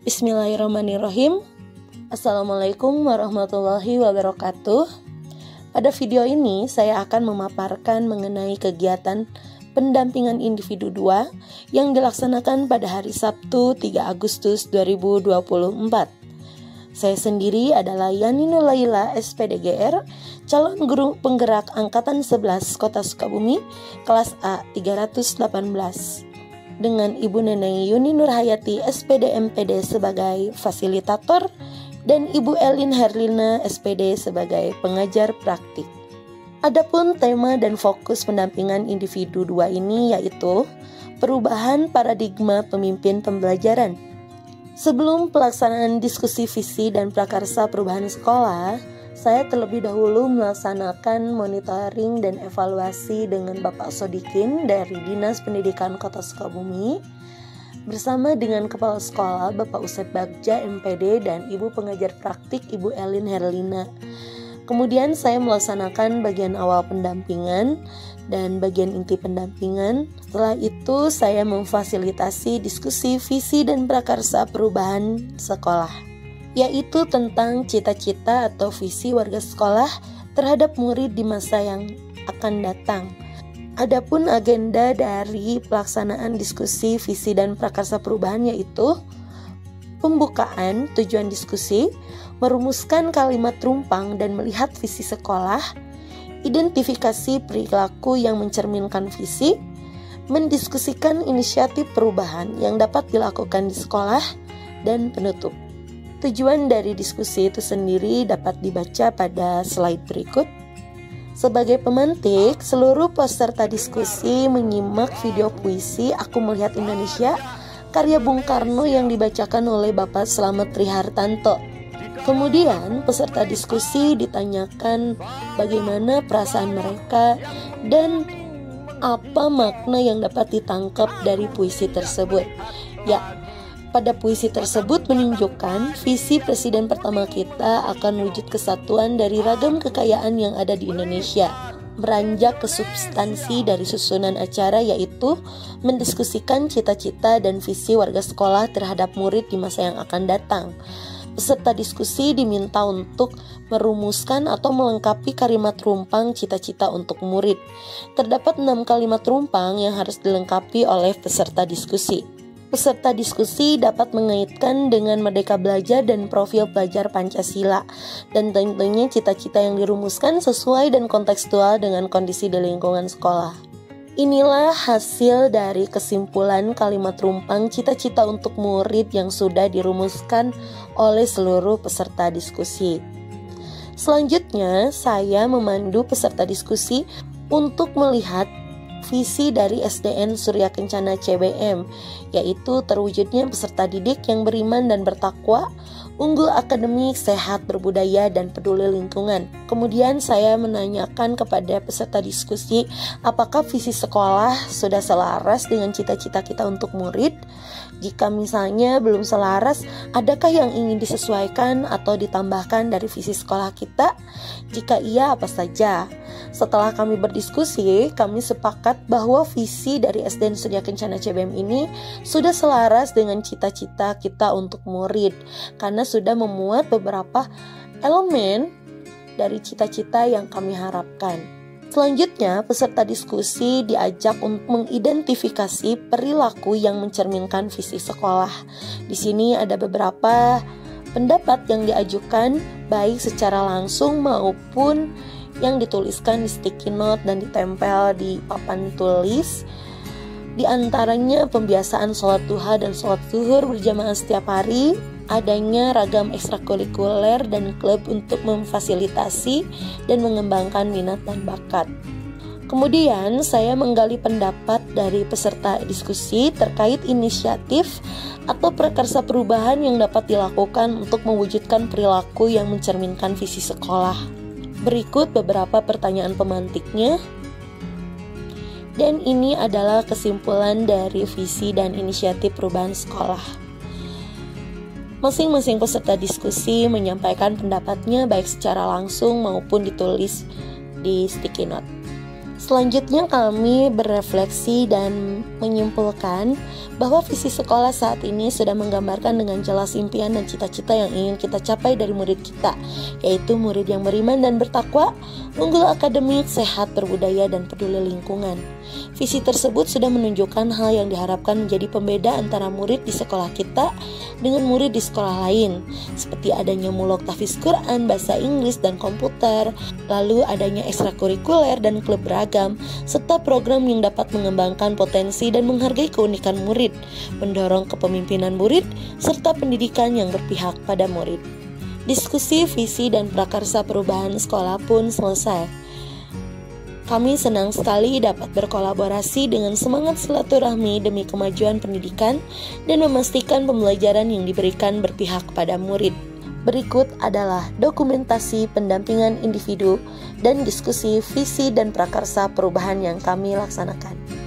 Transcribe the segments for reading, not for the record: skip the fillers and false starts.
Bismillahirrahmanirrahim. Assalamualaikum warahmatullahi wabarakatuh. Pada video ini saya akan memaparkan mengenai kegiatan pendampingan individu 2 yang dilaksanakan pada hari Sabtu 3 Agustus 2024. Saya sendiri adalah Yani Nulaila SPDGR, calon guru penggerak Angkatan 11 Kota Sukabumi, kelas A 318. Dengan Ibu Neneng Yuni Nurhayati SPD MPD sebagai fasilitator dan Ibu Elin Herlina SPD sebagai pengajar praktik. Adapun tema dan fokus pendampingan individu 2 ini yaitu perubahan paradigma pemimpin pembelajaran. Sebelum pelaksanaan diskusi visi dan prakarsa perubahan sekolah, saya terlebih dahulu melaksanakan monitoring dan evaluasi dengan Bapak Sodikin dari Dinas Pendidikan Kota Sukabumi bersama dengan Kepala Sekolah Bapak Usep Bagja MPD dan Ibu Pengajar Praktik Ibu Elin Herlina. Kemudian saya melaksanakan bagian awal pendampingan dan bagian inti pendampingan. Setelah itu saya memfasilitasi diskusi visi dan prakarsa perubahan sekolah, yaitu tentang cita-cita atau visi warga sekolah terhadap murid di masa yang akan datang. Adapun agenda dari pelaksanaan diskusi visi dan prakarsa perubahan yaitu pembukaan tujuan diskusi, merumuskan kalimat rumpang dan melihat visi sekolah, identifikasi perilaku yang mencerminkan visi, mendiskusikan inisiatif perubahan yang dapat dilakukan di sekolah, dan penutup. Tujuan dari diskusi itu sendiri dapat dibaca pada slide berikut. Sebagai pemantik, seluruh peserta diskusi menyimak video puisi Aku Melihat Indonesia karya Bung Karno yang dibacakan oleh Bapak Slamet Trihartanto. Kemudian peserta diskusi ditanyakan bagaimana perasaan mereka dan apa makna yang dapat ditangkap dari puisi tersebut. Ya, pada puisi tersebut menunjukkan visi presiden pertama kita akan wujud kesatuan dari ragam kekayaan yang ada di Indonesia. Beranjak ke substansi dari susunan acara yaitu mendiskusikan cita-cita dan visi warga sekolah terhadap murid di masa yang akan datang. Peserta diskusi diminta untuk merumuskan atau melengkapi kalimat rumpang cita-cita untuk murid. Terdapat 6 kalimat rumpang yang harus dilengkapi oleh peserta diskusi. Peserta diskusi dapat mengaitkan dengan Merdeka Belajar dan profil pelajar Pancasila, dan tentunya cita-cita yang dirumuskan sesuai dan kontekstual dengan kondisi di lingkungan sekolah. Inilah hasil dari kesimpulan kalimat rumpang cita-cita untuk murid yang sudah dirumuskan oleh seluruh peserta diskusi. Selanjutnya, saya memandu peserta diskusi untuk melihat visi dari SDN Surya Kencana CBM, yaitu terwujudnya peserta didik yang beriman dan bertakwa, unggul akademik, sehat, berbudaya, dan peduli lingkungan. Kemudian saya menanyakan kepada peserta diskusi apakah visi sekolah sudah selaras dengan cita-cita kita untuk murid. Jika misalnya belum selaras, adakah yang ingin disesuaikan atau ditambahkan dari visi sekolah kita? Jika iya, apa saja? Setelah kami berdiskusi, kami sepakat bahwa visi dari SDN Surya Kencana CBM ini sudah selaras dengan cita-cita kita untuk murid, karena sudah memuat beberapa elemen dari cita-cita yang kami harapkan. Selanjutnya, peserta diskusi diajak untuk mengidentifikasi perilaku yang mencerminkan visi sekolah. Di sini ada beberapa pendapat yang diajukan, baik secara langsung maupun yang dituliskan di sticky note dan ditempel di papan tulis. Di antaranya pembiasaan sholat duha dan sholat zuhur berjamaah setiap hari, adanya ragam ekstrakurikuler dan klub untuk memfasilitasi dan mengembangkan minat dan bakat. Kemudian saya menggali pendapat dari peserta diskusi terkait inisiatif atau prakarsa perubahan yang dapat dilakukan untuk mewujudkan perilaku yang mencerminkan visi sekolah. Berikut beberapa pertanyaan pemantiknya. Dan ini adalah kesimpulan dari visi dan inisiatif perubahan sekolah. Masing-masing peserta diskusi menyampaikan pendapatnya baik secara langsung maupun ditulis di sticky note. Selanjutnya kami berefleksi dan menyimpulkan bahwa visi sekolah saat ini sudah menggambarkan dengan jelas impian dan cita-cita yang ingin kita capai dari murid kita, yaitu murid yang beriman dan bertakwa, unggul akademik, sehat, berbudaya, dan peduli lingkungan. Visi tersebut sudah menunjukkan hal yang diharapkan menjadi pembeda antara murid di sekolah kita dengan murid di sekolah lain, seperti adanya mulok tahfiz Quran, bahasa Inggris, dan komputer, lalu adanya ekstrakurikuler dan klub beragam, serta program yang dapat mengembangkan potensi dan menghargai keunikan murid, mendorong kepemimpinan murid, serta pendidikan yang berpihak pada murid. Diskusi visi dan prakarsa perubahan sekolah pun selesai. Kami senang sekali dapat berkolaborasi dengan semangat silaturahmi demi kemajuan pendidikan dan memastikan pembelajaran yang diberikan berpihak pada murid. Berikut adalah dokumentasi pendampingan individu dan diskusi visi dan prakarsa perubahan yang kami laksanakan.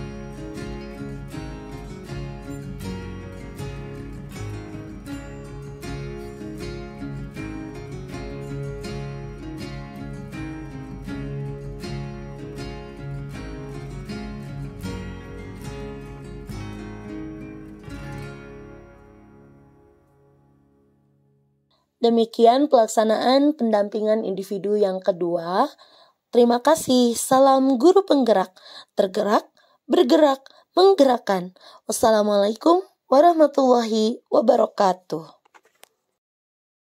Demikian pelaksanaan pendampingan individu yang kedua. Terima kasih. Salam guru penggerak, tergerak, bergerak, menggerakkan. Wassalamualaikum warahmatullahi wabarakatuh.